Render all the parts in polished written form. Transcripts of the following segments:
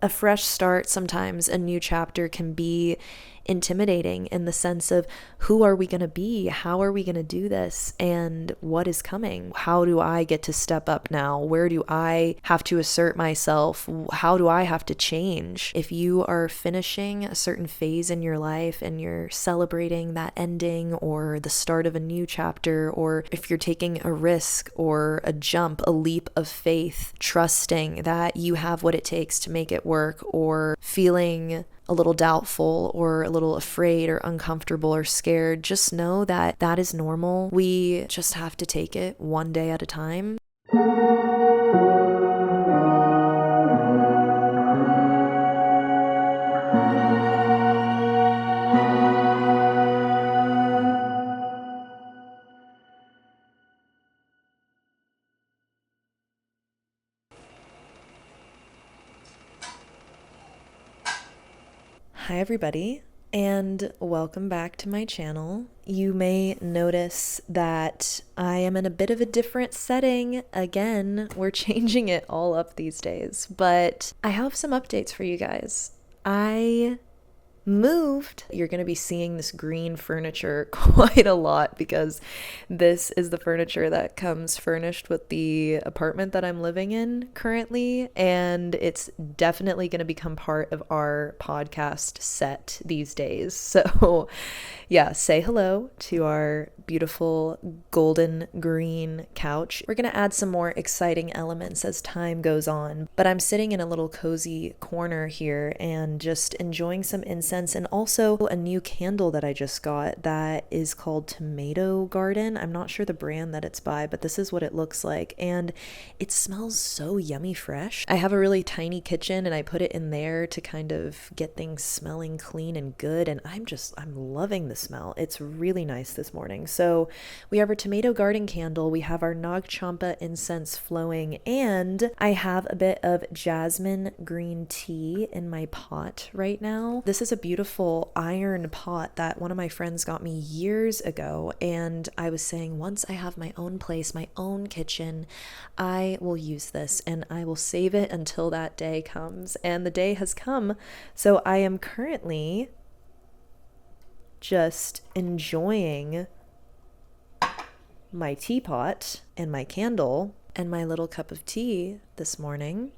A fresh start, sometimes a new chapter, can be intimidating in the sense of who are we going to be? How are we going to do this? And what is coming? How do I get to step up now? Where do I have to assert myself? How do I have to change? If you are finishing a certain phase in your life and you're celebrating that ending or the start of a new chapter, or if you're taking a risk or a jump, a leap of faith, trusting that you have what it takes to make it work, or feeling a little doubtful or a little afraid or uncomfortable or scared, just know that that is normal. We just have to take it one day at a time. Hi everybody, and welcome back to my channel. You may notice that I am in a bit of a different setting. Again, we're changing it all up these days, but I have some updates for you guys. I moved. You're going to be seeing this green furniture quite a lot because this is the furniture that comes furnished with the apartment that I'm living in currently, and it's definitely going to become part of our podcast set these days. So yeah, say hello to our beautiful golden green couch. We're going to add some more exciting elements as time goes on, but I'm sitting in a little cozy corner here and just enjoying some incense, and also a new candle that I just got that is called Tomato Garden. I'm not sure the brand that it's by, but this is what it looks like, and it smells so yummy fresh. I have a really tiny kitchen and I put it in there to kind of get things smelling clean and good, and I'm loving the smell. It's really nice this morning. So we have our Tomato Garden candle, we have our Nag Champa incense flowing, and I have a bit of jasmine green tea in my pot right now. This is a beautiful iron pot that one of my friends got me years ago, and I was saying once I have my own place, my own kitchen, I will use this and I will save it until that day comes, and the day has come. So I am currently just enjoying my teapot and my candle and my little cup of tea this morning.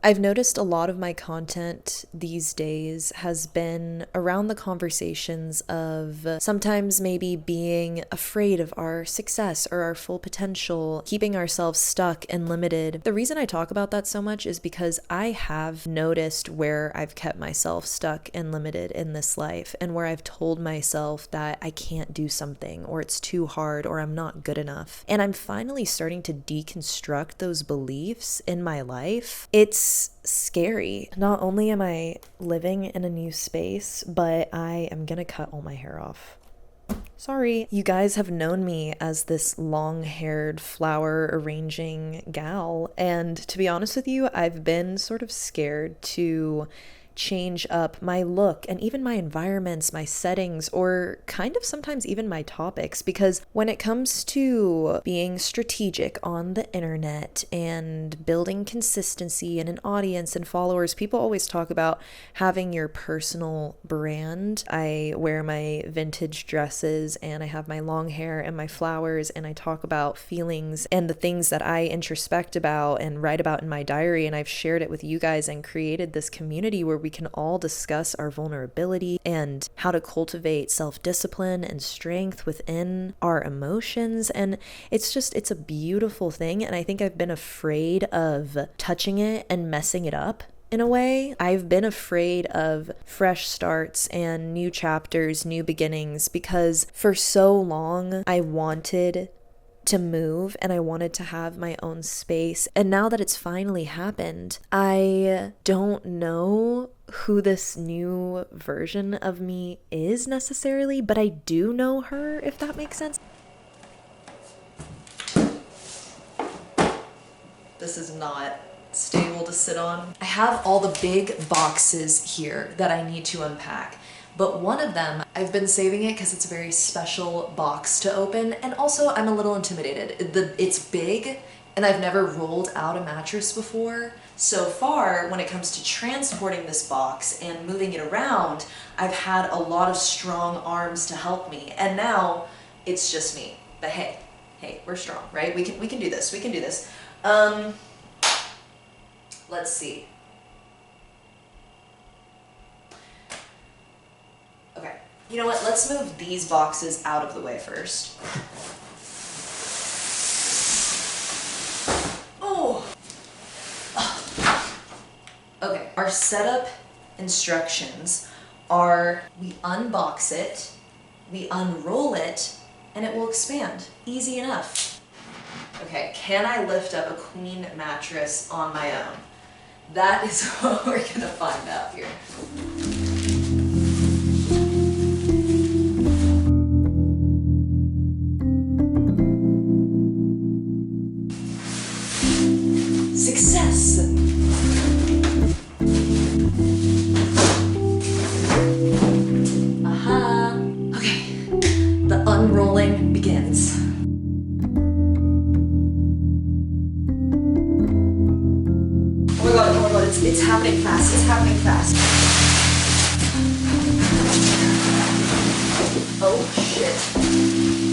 I've noticed a lot of my content these days has been around the conversations of sometimes maybe being afraid of our success or our full potential, keeping ourselves stuck and limited. The reason I talk about that so much is because I have noticed where I've kept myself stuck and limited in this life, and where I've told myself that I can't do something, or it's too hard, or I'm not good enough. And I'm finally starting to deconstruct those beliefs in my life. It's scary. Not only am I living in a new space, but I am gonna cut all my hair off. Sorry. You guys have known me as this long-haired flower arranging gal, and to be honest with you, I've been sort of scared to change up my look and even my environments, my settings, or kind of sometimes even my topics, because when it comes to being strategic on the internet and building consistency and an audience and followers, people always talk about having your personal brand. I wear my vintage dresses and I have my long hair and my flowers, and I talk about feelings and the things that I introspect about and write about in my diary, and I've shared it with you guys and created this community where we can all discuss our vulnerability and how to cultivate self-discipline and strength within our emotions. And it's a beautiful thing, and I think I've been afraid of touching it and messing it up. In a way, I've been afraid of fresh starts and new chapters, new beginnings, because for so long I wanted to move and I wanted to have my own space. And now that it's finally happened, I don't know who this new version of me is necessarily, but I do know her, if that makes sense. This is not stable to sit on. I have all the big boxes here that I need to unpack. But one of them, I've been saving it because it's a very special box to open, and also I'm a little intimidated. It's big, and I've never rolled out a mattress before, So far, when it comes to transporting this box and moving it around, I've had a lot of strong arms to help me, and now it's just me. But hey, we're strong, right? We can do this. We can do this. Let's see. Okay, you know what? Let's move these boxes out of the way first. Oh! Okay, our setup instructions are we unbox it, we unroll it, and it will expand. Easy enough. Okay, can I lift up a queen mattress on my own? That is what we're gonna find out here. Success! Aha! Okay, the unrolling begins. Oh my god, it's happening fast, it's happening fast. Oh shit.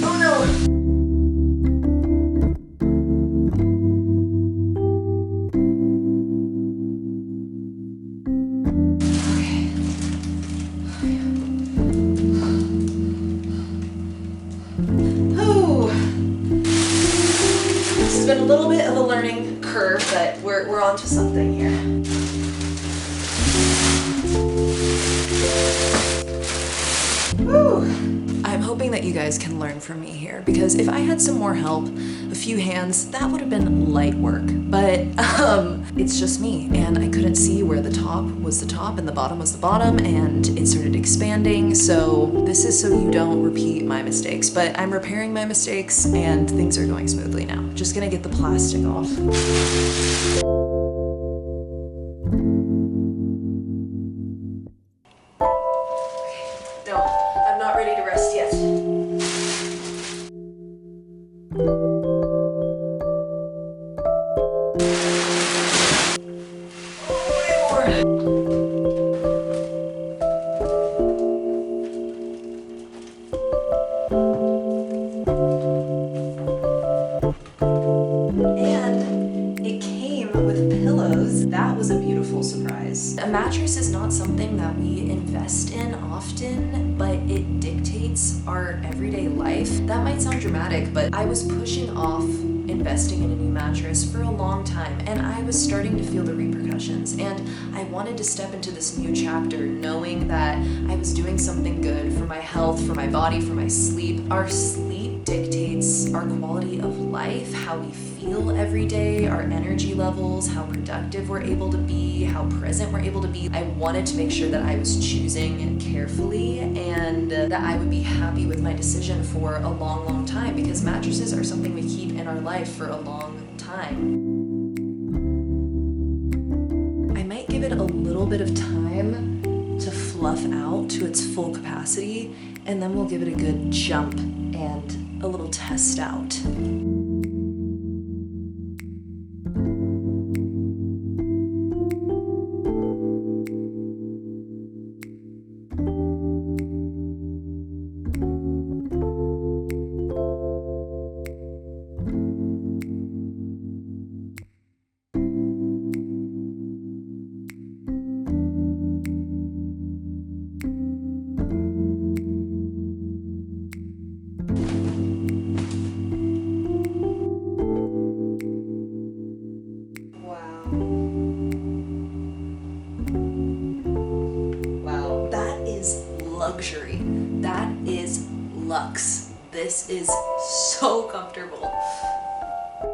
Oh no! It's been a little bit of a learning curve, but we're onto something here. Whew. I'm hoping that you guys can learn from me here, because if I had some more help, a few hands, that would have been light work. But it's just me, and I couldn't see where the top was the top and the bottom was the bottom, and it started expanding. So this is so you don't repeat my mistakes, but I'm repairing my mistakes and things are going smoothly now. Just gonna get the plastic off. No, I'm not ready to rest yet. And it came with pillows. That was a beautiful surprise. A mattress is not something that we invest in often, but it dictates our everyday life. That might sound dramatic, but I was pushing off investing in a new mattress for a long time, and I was starting to feel the repercussions, and I wanted to step into this new chapter knowing that I was doing something good for my health, for my body, for my sleep. Our sleep dictates our quality of life, how we feel every day, our energy levels, how productive we're able to be, how present we're able to be. I wanted to make sure that I was choosing carefully and that I would be happy with my decision for a long, long time, because mattresses are something we keep in our life for a long time. I might give it a little bit of time to fluff out to its full capacity, and then we'll give it a good jump and a little test out. Wow, that is luxury. That is luxe. This is so comfortable.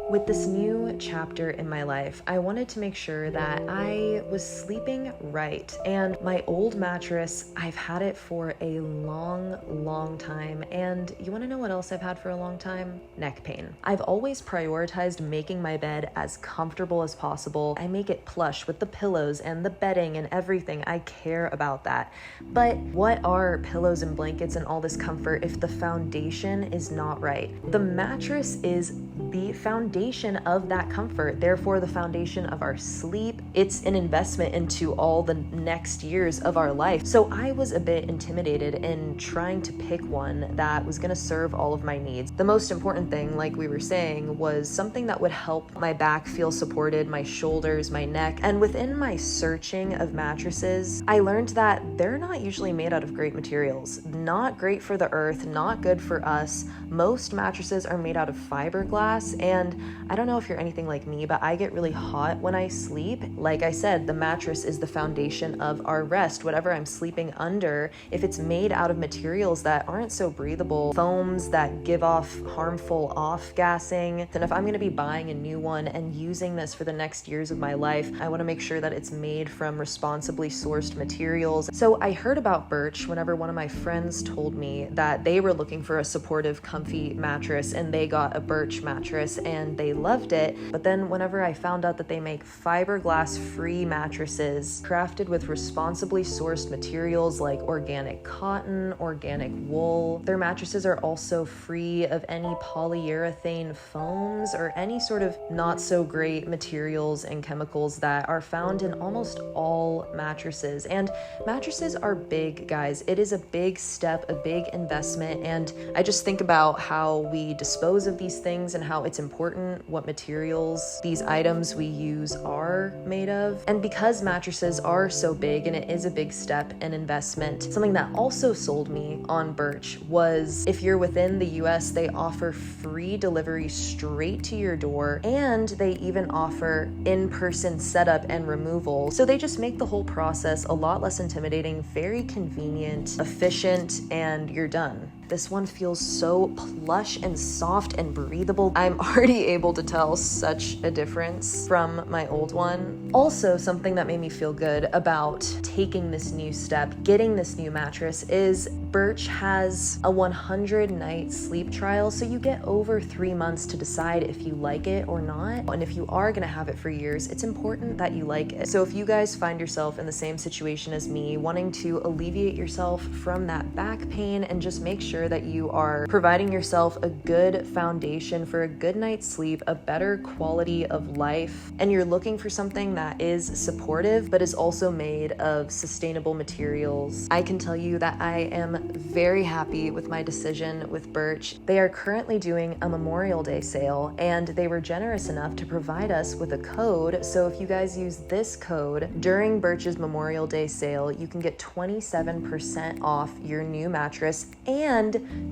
With this new chapter in my life, I wanted to make sure that I was sleeping right. And my old mattress, I've had it for a long, long time. And you wanna know what else I've had for a long time? Neck pain. I've always prioritized making my bed as comfortable as possible. I make it plush with the pillows and the bedding and everything. I care about that. But what are pillows and blankets and all this comfort if the foundation is not right? The mattress is the foundation of that comfort, therefore the foundation of our sleep. It's an investment into all the next years of our life. So I was a bit intimidated in trying to pick one that was going to serve all of my needs. The most important thing, like we were saying, was something that would help my back feel supported, my shoulders, my neck. And within my searching of mattresses, I learned that they're not usually made out of great materials. Not great for the earth, not good for us. Most mattresses are made out of fiberglass, and I don't know if you're anything like me, but I get really hot when I sleep. Like I said, the mattress is the foundation of our rest. Whatever I'm sleeping under, if it's made out of materials that aren't so breathable, foams that give off harmful off-gassing, then if I'm going to be buying a new one and using this for the next years of my life, I want to make sure that it's made from responsibly sourced materials. So I heard about Birch whenever one of my friends told me that they were looking for a supportive, comfy mattress, and they got a Birch mattress and they loved it. But then whenever I found out that they make fiberglass free mattresses crafted with responsibly sourced materials like organic cotton, organic wool, their mattresses are also free of any polyurethane foams or any sort of not so great materials and chemicals that are found in almost all mattresses. And mattresses are big, guys. It is a big step, a big investment, and I just think about how we dispose of these things and how it's important what materials these items we use are made of. And because mattresses are so big and it is a big step and investment, something that also sold me on Birch was if you're within the US, they offer free delivery straight to your door, and they even offer in-person setup and removal. So they just make the whole process a lot less intimidating, very convenient, efficient, and you're done. This one feels so plush and soft and breathable. I'm already able to tell such a difference from my old one. Also, something that made me feel good about taking this new step, getting this new mattress, is Birch has a 100-night sleep trial, so you get over 3 months to decide if you like it or not. And if you are gonna have it for years, it's important that you like it. So if you guys find yourself in the same situation as me, wanting to alleviate yourself from that back pain and just make sure that you are providing yourself a good foundation for a good night's sleep, a better quality of life, and you're looking for something that is supportive but is also made of sustainable materials, I can tell you that I am very happy with my decision with Birch. They are currently doing a Memorial Day sale, and they were generous enough to provide us with a code. So if you guys use this code during Birch's Memorial Day sale, you can get 27% off your new mattress and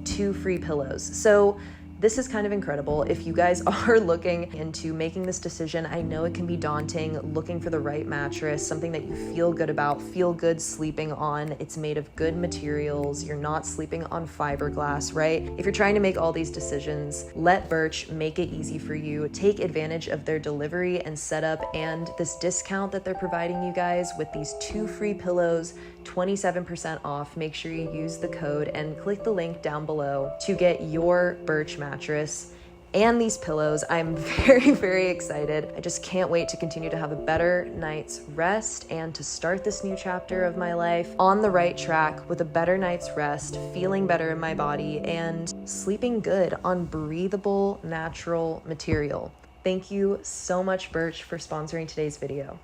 2 free pillows. So this is kind of incredible. If you guys are looking into making this decision, I know it can be daunting, looking for the right mattress, something that you feel good about, feel good sleeping on. It's made of good materials. You're not sleeping on fiberglass, right? If you're trying to make all these decisions, let Birch make it easy for you. Take advantage of their delivery and setup and this discount that they're providing you guys with these 2 free pillows, 27% off. Make sure you use the code and click the link down below to get your Birch mattress and these pillows. I'm very, very excited. I just can't wait to continue to have a better night's rest and to start this new chapter of my life on the right track with a better night's rest, feeling better in my body, and sleeping good on breathable, natural material. Thank you so much, Birch, for sponsoring today's video.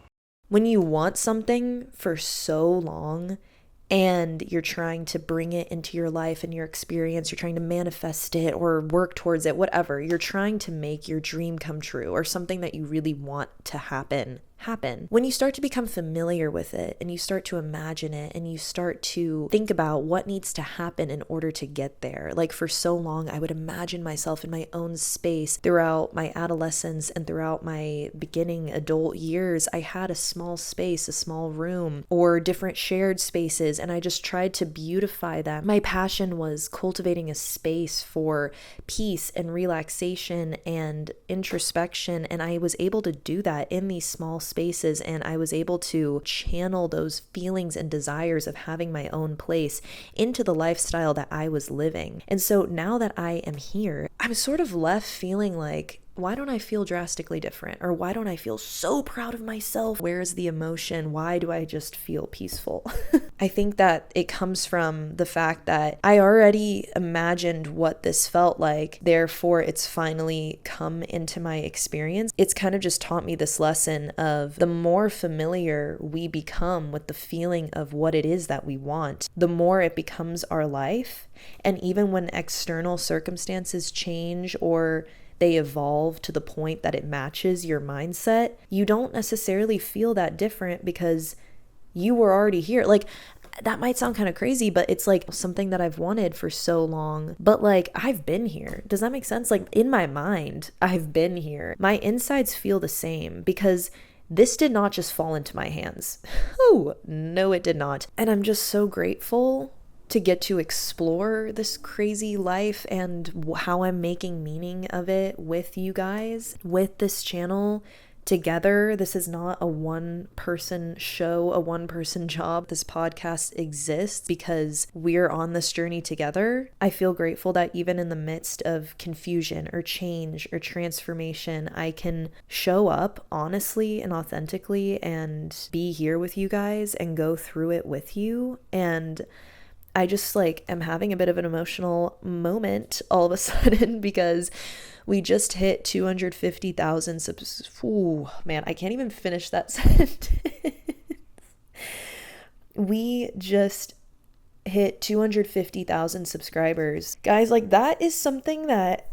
When you want something for so long and you're trying to bring it into your life and your experience, you're trying to manifest it or work towards it, whatever, you're trying to make your dream come true or something that you really want to happen. When you start to become familiar with it and you start to imagine it and you start to think about what needs to happen in order to get there. Like for so long, I would imagine myself in my own space throughout my adolescence and throughout my beginning adult years. I had a small space, a small room, or different shared spaces, and I just tried to beautify them. My passion was cultivating a space for peace and relaxation and introspection, and I was able to do that in these small spaces, and I was able to channel those feelings and desires of having my own place into the lifestyle that I was living. And so now that I am here, I'm sort of left feeling like why don't I feel drastically different? Or why don't I feel so proud of myself? Where's the emotion? Why do I just feel peaceful? I think that it comes from the fact that I already imagined what this felt like. Therefore, it's finally come into my experience. It's kind of just taught me this lesson of the more familiar we become with the feeling of what it is that we want, the more it becomes our life. And even when external circumstances change or they evolve to the point that it matches your mindset, you don't necessarily feel that different because you were already here. Like, that might sound kind of crazy, but it's like something that I've wanted for so long. But like, I've been here. Does that make sense? Like, in my mind, I've been here. My insides feel the same because this did not just fall into my hands. Oh, no, it did not. And I'm just so grateful to get to explore this crazy life and how I'm making meaning of it with you guys, with this channel together. This is not a one-person show, a one-person job. This podcast exists because we're on this journey together. I feel grateful that even in the midst of confusion or change or transformation, I can show up honestly and authentically and be here with you guys and go through it with you. And I just like am having a bit of an emotional moment all of a sudden because we just hit 250,000 subs. Ooh, man, I can't even finish that sentence. We just hit 250,000 subscribers. Guys, like that is something that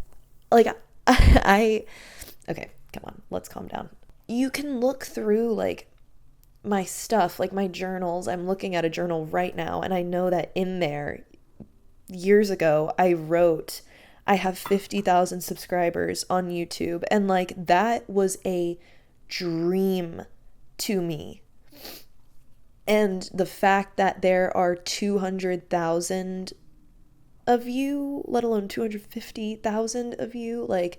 like I okay, come on, let's calm down. You can look through like my stuff, like my journals. I'm looking at a journal right now, and I know that in there, years ago, I wrote, I have 50,000 subscribers on YouTube, and like that was a dream to me. And the fact that there are 200,000 of you, let alone 250,000 of you, like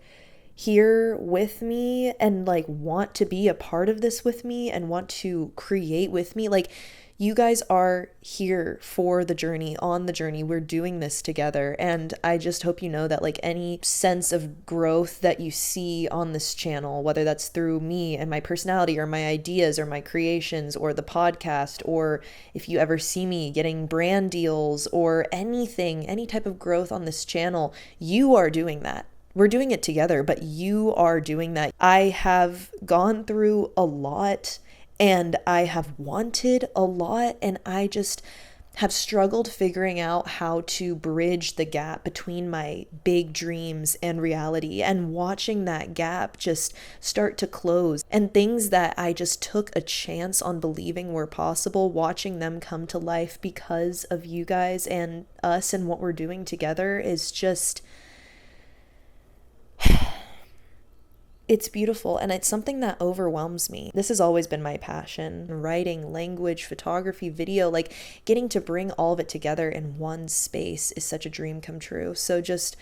here with me and like want to be a part of this with me and want to create with me. Like, you guys are here for the journey, on the journey. We're doing this together. And I just hope you know that like any sense of growth that you see on this channel, whether that's through me and my personality or my ideas or my creations or the podcast, or if you ever see me getting brand deals or anything, any type of growth on this channel, you are doing that. We're doing it together, but you are doing that. I have gone through a lot and I have wanted a lot, and I just have struggled figuring out how to bridge the gap between my big dreams and reality, and watching that gap just start to close, and things that I just took a chance on believing were possible, watching them come to life because of you guys and us and what we're doing together is just... it's beautiful, and it's something that overwhelms me. This has always been my passion. Writing, language, photography, video, like getting to bring all of it together in one space is such a dream come true. So just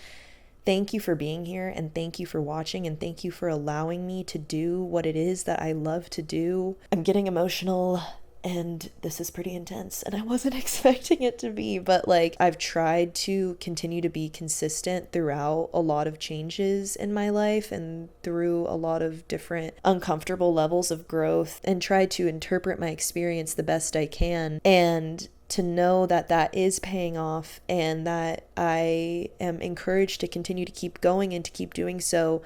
thank you for being here, and thank you for watching, and thank you for allowing me to do what it is that I love to do. I'm getting emotional, and this is pretty intense, and I wasn't expecting it to be, but like I've tried to continue to be consistent throughout a lot of changes in my life and through a lot of different uncomfortable levels of growth, and try to interpret my experience the best I can, and to know that that is paying off and that I am encouraged to continue to keep going and to keep doing so.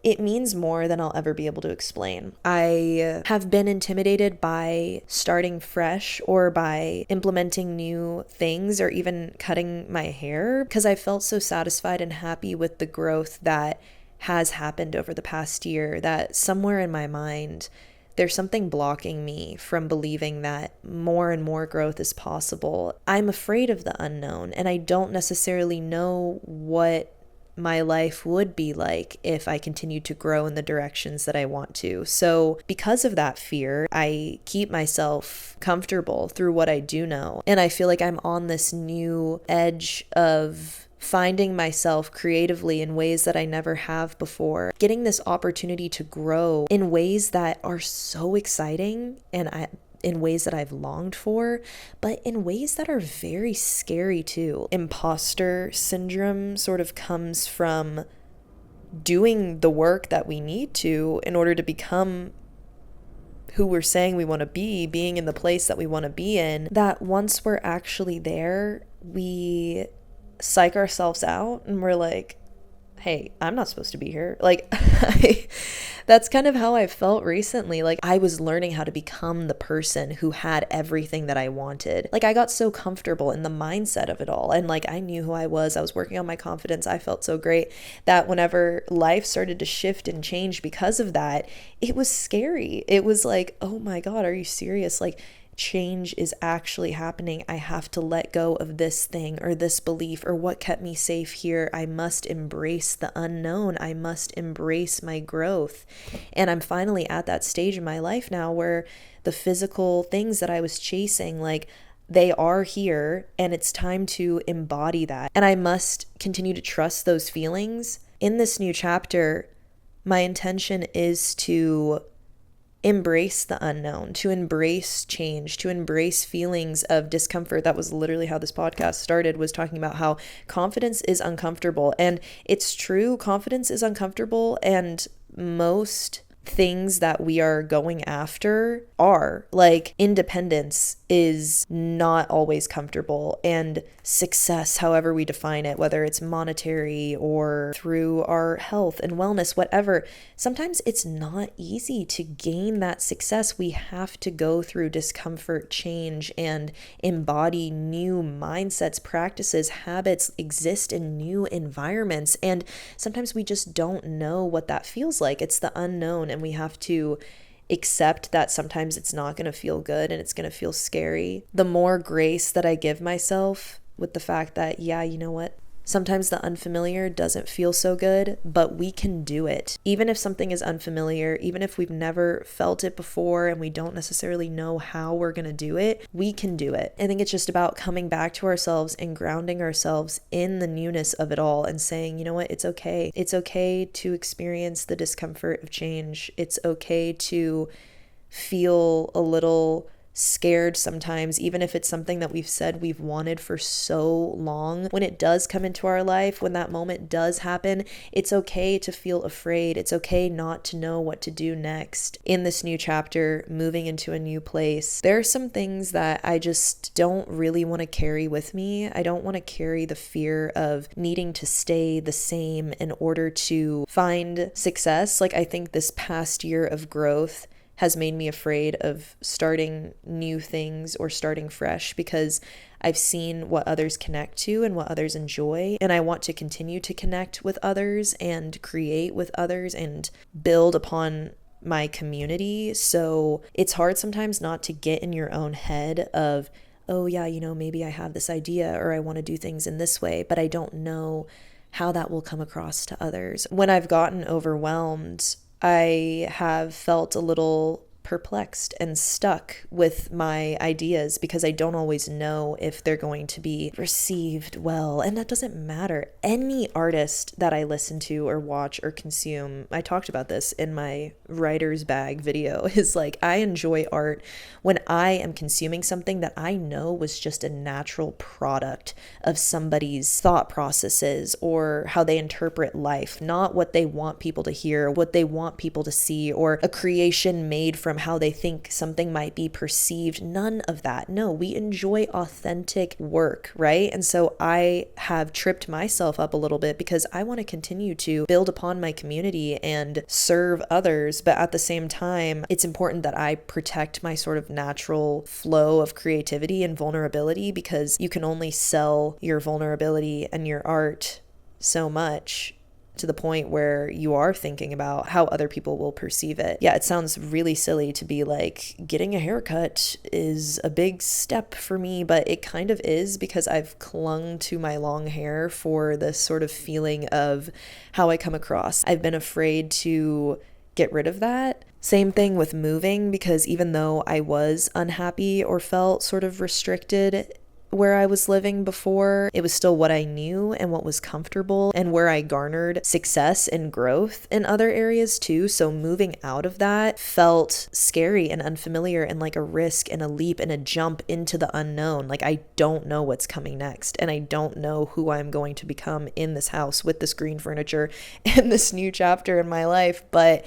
It means more than I'll ever be able to explain. I have been intimidated by starting fresh or by implementing new things or even cutting my hair because I felt so satisfied and happy with the growth that has happened over the past year that somewhere in my mind, there's something blocking me from believing that more and more growth is possible. I'm afraid of the unknown, and I don't necessarily know what my life would be like if I continued to grow in the directions that I want to. So because of that fear, I keep myself comfortable through what I do know. And I feel like I'm on this new edge of finding myself creatively in ways that I never have before, getting this opportunity to grow in ways that are so exciting and in ways that I've longed for, but in ways that are very scary too. Imposter syndrome sort of comes from doing the work that we need to in order to become who we're saying we want to be, being in the place that we want to be in, that once we're actually there, we psych ourselves out and we're like, hey, I'm not supposed to be here. Like, that's kind of how I felt recently. Like, I was learning how to become the person who had everything that I wanted. Like, I got so comfortable in the mindset of it all. And like, I knew who I was working on my confidence. I felt so great that whenever life started to shift and change because of that, it was scary. It was like, oh my God, are you serious? Like, change is actually happening. I have to let go of this thing or this belief or what kept me safe here. I must embrace the unknown. I must embrace my growth. And I'm finally at that stage in my life now where the physical things that I was chasing, like, they are here and it's time to embody that. And I must continue to trust those feelings. In this new chapter, my intention is to embrace the unknown, to embrace change, to embrace feelings of discomfort. That was literally how this podcast started, was talking about how confidence is uncomfortable. And it's true, confidence is uncomfortable, and most things that we are going after are. Like, independence is not always comfortable, and success, however we define it, whether it's monetary or through our health and wellness, whatever, sometimes it's not easy to gain that success. We have to go through discomfort, change, and embody new mindsets, practices, habits, exist in new environments. And sometimes we just don't know what that feels like. It's the unknown, and we have to accept that sometimes it's not going to feel good and it's going to feel scary. The more grace that I give myself with the fact that, yeah, you know what? Sometimes the unfamiliar doesn't feel so good, but we can do it. Even if something is unfamiliar, even if we've never felt it before and we don't necessarily know how we're going to do it, we can do it. I think it's just about coming back to ourselves and grounding ourselves in the newness of it all and saying, you know what, it's okay. It's okay to experience the discomfort of change. It's okay to feel a little scared sometimes, even if it's something that we've said we've wanted for so long. When it does come into our life, when that moment does happen, it's okay to feel afraid. It's okay not to know what to do next. In this new chapter, moving into a new place, there are some things that I just don't really want to carry with me. I don't want to carry the fear of needing to stay the same in order to find success. Like, I think this past year of growth has made me afraid of starting new things or starting fresh, because I've seen what others connect to and what others enjoy, and I want to continue to connect with others and create with others and build upon my community. So it's hard sometimes not to get in your own head of, oh yeah, you know, maybe I have this idea or I want to do things in this way, but I don't know how that will come across to others. When I've gotten overwhelmed, I have felt a little perplexed and stuck with my ideas because I don't always know if they're going to be received well. And that doesn't matter. Any artist that I listen to or watch or consume, I talked about this in my writer's bag video, is like, I enjoy art when I am consuming something that I know was just a natural product of somebody's thought processes or how they interpret life, not what they want people to hear, what they want people to see, or a creation made from how they think something might be perceived. None of that. No, we enjoy authentic work, right? And so I have tripped myself up a little bit because I want to continue to build upon my community and serve others. But at the same time, it's important that I protect my sort of natural flow of creativity and vulnerability, because you can only sell your vulnerability and your art so much, to the point where you are thinking about how other people will perceive it. Yeah, it sounds really silly to be like, getting a haircut is a big step for me, but it kind of is, because I've clung to my long hair for this sort of feeling of how I come across. I've been afraid to get rid of that. Same thing with moving, because even though I was unhappy or felt sort of restricted where I was living before. It was still what I knew and what was comfortable and where I garnered success and growth in other areas too. So moving out of that felt scary and unfamiliar and like a risk and a leap and a jump into the unknown. Like I don't know what's coming next, and I don't know who I'm going to become in this house with this green furniture and this new chapter in my life. But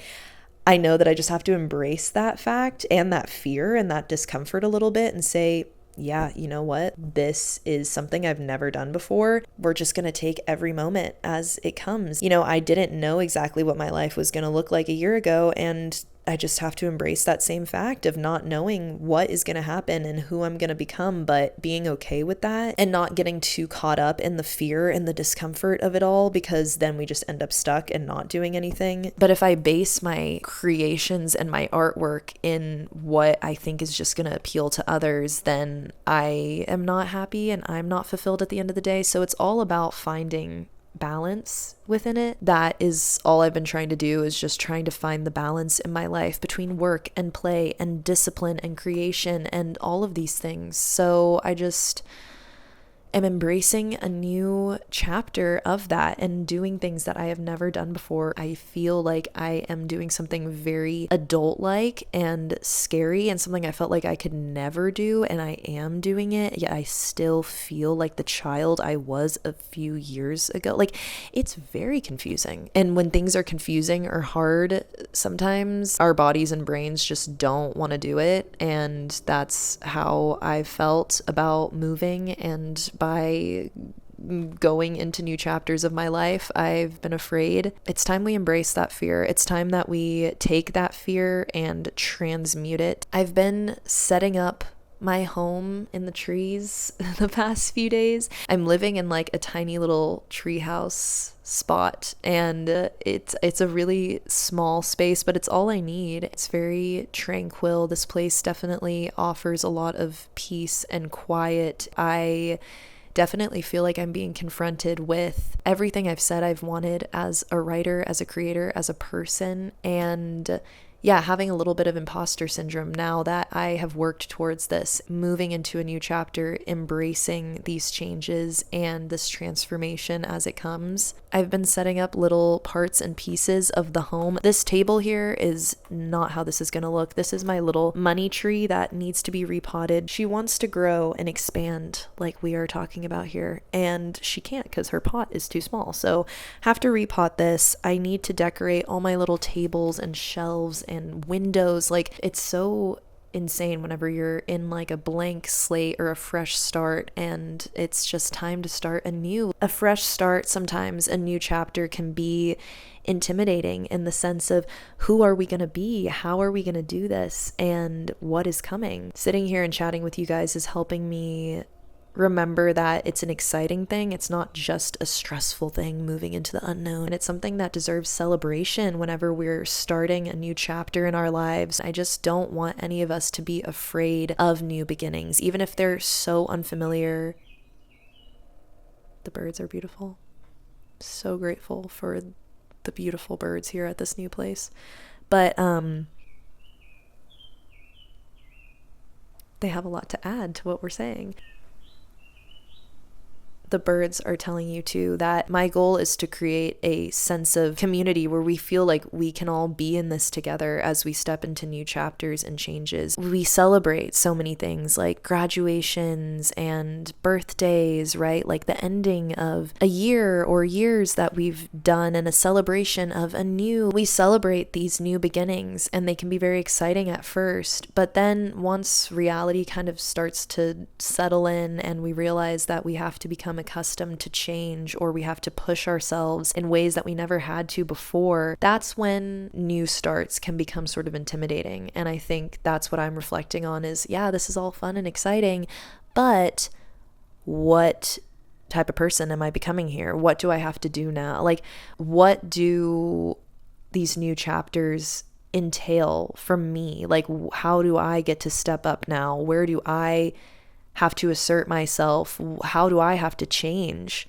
I know that I just have to embrace that fact and that fear and that discomfort a little bit and say, yeah, you know what? This is something I've never done before. We're just going to take every moment as it comes. You know, I didn't know exactly what my life was going to look like a year ago, and I just have to embrace that same fact of not knowing what is going to happen and who I'm going to become, but being okay with that and not getting too caught up in the fear and the discomfort of it all, because then we just end up stuck and not doing anything. But if I base my creations and my artwork in what I think is just going to appeal to others, then I am not happy and I'm not fulfilled at the end of the day. So it's all about finding balance within it. That is all I've been trying to do, is just trying to find the balance in my life between work and play and discipline and creation and all of these things. So I just am embracing a new chapter of that and doing things that I have never done before. I feel like I am doing something very adult-like and scary and something I felt like I could never do, and I am doing it, yet I still feel like the child I was a few years ago. Like, it's very confusing. And when things are confusing or hard, sometimes our bodies and brains just don't want to do it. And that's how I felt about moving, and by going into new chapters of my life, I've been afraid. It's time we embrace that fear. It's time that we take that fear and transmute it. I've been setting up my home in the trees the past few days. I'm living in like a tiny little treehouse spot, and it's a really small space, but it's all I need. It's very tranquil. This place definitely offers a lot of peace and quiet. I definitely feel like I'm being confronted with everything I've said I've wanted as a writer, as a creator, as a person, and yeah, having a little bit of imposter syndrome now that I have worked towards this, moving into a new chapter, embracing these changes and this transformation as it comes. I've been setting up little parts and pieces of the home. This table here is not how this is going to look. This is my little money tree that needs to be repotted. She wants to grow and expand like we are talking about here, and she can't because her pot is too small. So have to repot this. I need to decorate all my little tables and shelves and windows. Like, it's so insane whenever you're in like a blank slate or a fresh start, and it's just time to start anew. A fresh start, sometimes a new chapter, can be intimidating in the sense of, who are we going to be? How are we going to do this? And what is coming? Sitting here and chatting with you guys is helping me remember that it's an exciting thing. It's not just a stressful thing moving into the unknown. It's something that deserves celebration whenever we're starting a new chapter in our lives. I just don't want any of us to be afraid of new beginnings, even if they're so unfamiliar. The birds are beautiful. So grateful for the beautiful birds here at this new place. But they have a lot to add to what we're saying. The birds are telling you too that my goal is to create a sense of community where we feel like we can all be in this together as we step into new chapters and changes. We celebrate so many things like graduations and birthdays, right? Like the ending of a year or years that we've done, and a celebration of a new. We celebrate these new beginnings, and they can be very exciting at first, but then once reality kind of starts to settle in and we realize that we have to become accustomed to change, or we have to push ourselves in ways that we never had to before, that's when new starts can become sort of intimidating. And I think that's what I'm reflecting on is, yeah, this is all fun and exciting, but what type of person am I becoming here? What do I have to do now? Like, what do these new chapters entail from me? Like, how do I get to step up now? Where do I have to assert myself? How do I have to change?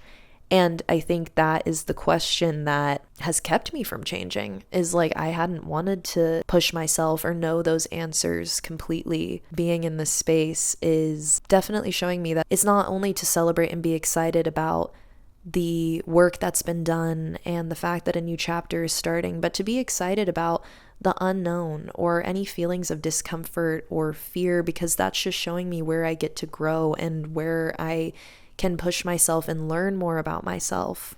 And I think that is the question that has kept me from changing, is like I hadn't wanted to push myself or know those answers completely. Being in this space is definitely showing me that it's not only to celebrate and be excited about the work that's been done and the fact that a new chapter is starting, but to be excited about the unknown or any feelings of discomfort or fear, because that's just showing me where I get to grow and where I can push myself and learn more about myself.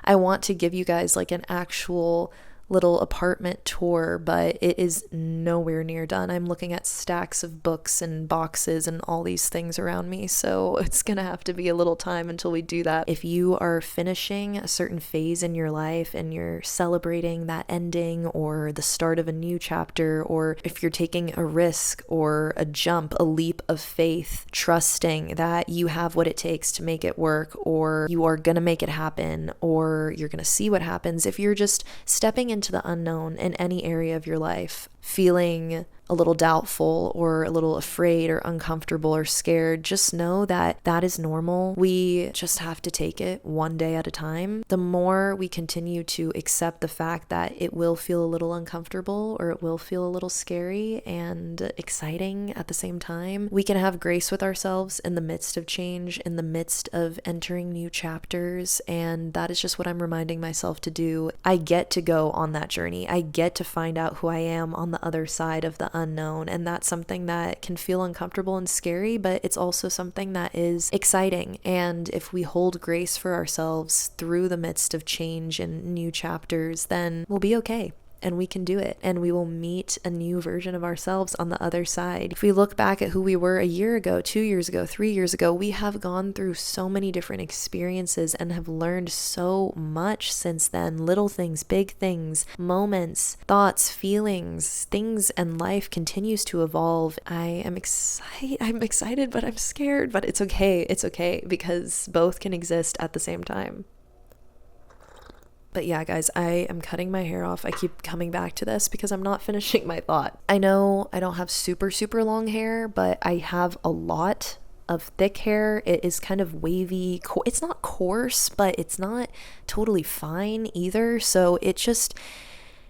I want to give you guys like an actual little apartment tour, but it is nowhere near done. I'm looking at stacks of books and boxes and all these things around me, so it's gonna have to be a little time until we do that. If you are finishing a certain phase in your life and you're celebrating that ending or the start of a new chapter, or if you're taking a risk or a jump, a leap of faith, trusting that you have what it takes to make it work, or you are gonna make it happen, or you're gonna see what happens, if you're just stepping into the unknown in any area of your life, feeling a little doubtful or a little afraid or uncomfortable or scared, just know that that is normal. We just have to take it one day at a time. The more we continue to accept the fact that it will feel a little uncomfortable or it will feel a little scary and exciting at the same time, we can have grace with ourselves in the midst of change, in the midst of entering new chapters. And that is just what I'm reminding myself to do. I get to go on that journey. I get to find out who I am on the other side of the unknown, and that's something that can feel uncomfortable and scary, but it's also something that is exciting. And if we hold grace for ourselves through the midst of change and new chapters, then we'll be okay. And we can do it, and we will meet a new version of ourselves on the other side. If we look back at who we were a year ago, 2 years ago, 3 years ago, we have gone through so many different experiences and have learned so much since then. Little things, big things, moments, thoughts, feelings, things, and life continues to evolve. I'm excited, but I'm scared, but it's okay. It's okay, because both can exist at the same time. But yeah, guys, I am cutting my hair off. I keep coming back to this because I'm not finishing my thought. I know I don't have super, super long hair, but I have a lot of thick hair. It is kind of wavy. It's not coarse, but it's not totally fine either. So it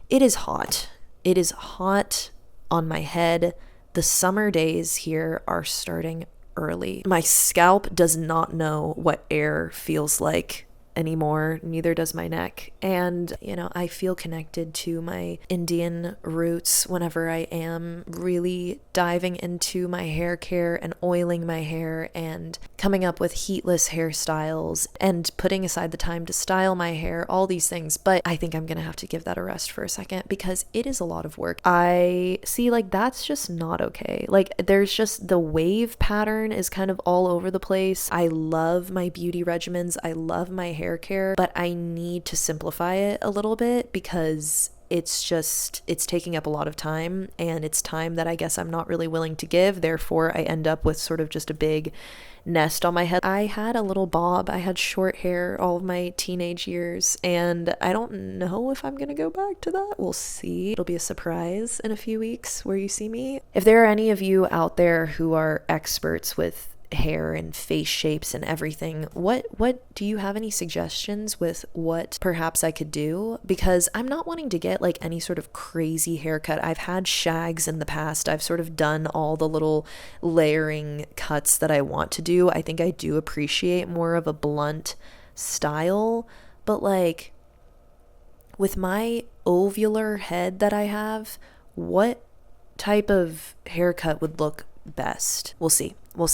is hot. It is hot on my head. The summer days here are starting early. My scalp does not know what air feels like anymore, neither does my neck. And I feel connected to my Indian roots whenever I am really diving into my hair care and oiling my hair and coming up with heatless hairstyles and putting aside the time to style my hair, all these things. But I think I'm gonna have to give that a rest for a second because it is a lot of work. I see, like, that's just not okay. Like, there's just the wave pattern is kind of all over the place. I love my beauty regimens. I love my hair care, but I need to simplify it a little bit because it's taking up a lot of time, and it's time that I guess I'm not really willing to give. Therefore, I end up with sort of just a big nest on my head. I had a little bob. I had short hair all of my teenage years, and I don't know if I'm gonna go back to that. We'll see. It'll be a surprise in a few weeks where you see me. If there are any of you out there who are experts with hair and face shapes and everything, what do you have any suggestions with what perhaps I could do? Because I'm not wanting to get like any sort of crazy haircut. I've had shags in the past. I've sort of done all the little layering cuts that I want to do. I think I do appreciate more of a blunt style, but like with my ovular head that I have, what type of haircut would look best? We'll see. We'll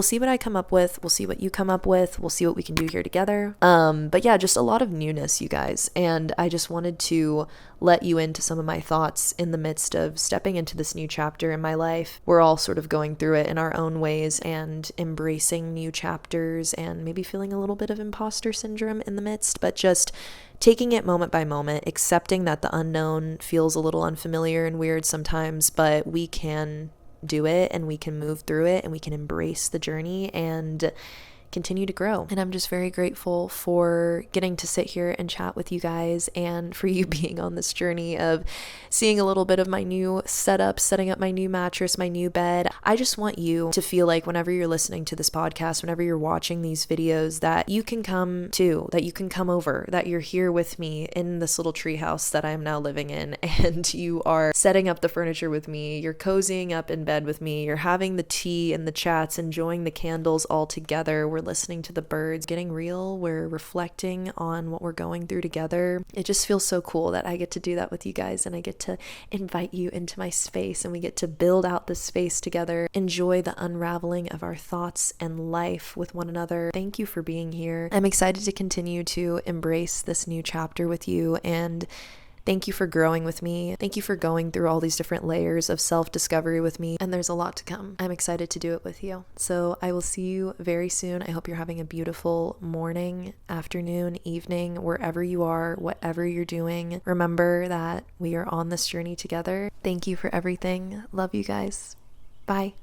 see what I come up with. We'll see what you come up with. We'll see what we can do here together. But yeah, just a lot of newness, you guys. And I just wanted to let you into some of my thoughts in the midst of stepping into this new chapter in my life. We're all sort of going through it in our own ways and embracing new chapters and maybe feeling a little bit of imposter syndrome in the midst, but just taking it moment by moment, accepting that the unknown feels a little unfamiliar and weird sometimes, but we can do it and we can move through it and we can embrace the journey and continue to grow. And I'm just very grateful for getting to sit here and chat with you guys, and for you being on this journey of seeing a little bit of my new setup, setting up my new mattress, my new bed. I just want you to feel like whenever you're listening to this podcast, whenever you're watching these videos, that you can come too, that you can come over, that you're here with me in this little tree house that I'm now living in, and you are setting up the furniture with me, you're cozying up in bed with me, you're having the tea and the chats, enjoying the candles all together, we're listening to the birds, getting real, we're reflecting on what we're going through together. It just feels so cool that I get to do that with you guys, and I get to invite you into my space, and we get to build out this space together, enjoy the unraveling of our thoughts and life with one another. Thank you for being here. I'm excited to continue to embrace this new chapter with you, and thank you for growing with me. Thank you for going through all these different layers of self-discovery with me, and there's a lot to come. I'm excited to do it with you. So I will see you very soon. I hope you're having a beautiful morning, afternoon, evening, wherever you are, whatever you're doing. Remember that we are on this journey together. Thank you for everything. Love you guys. Bye.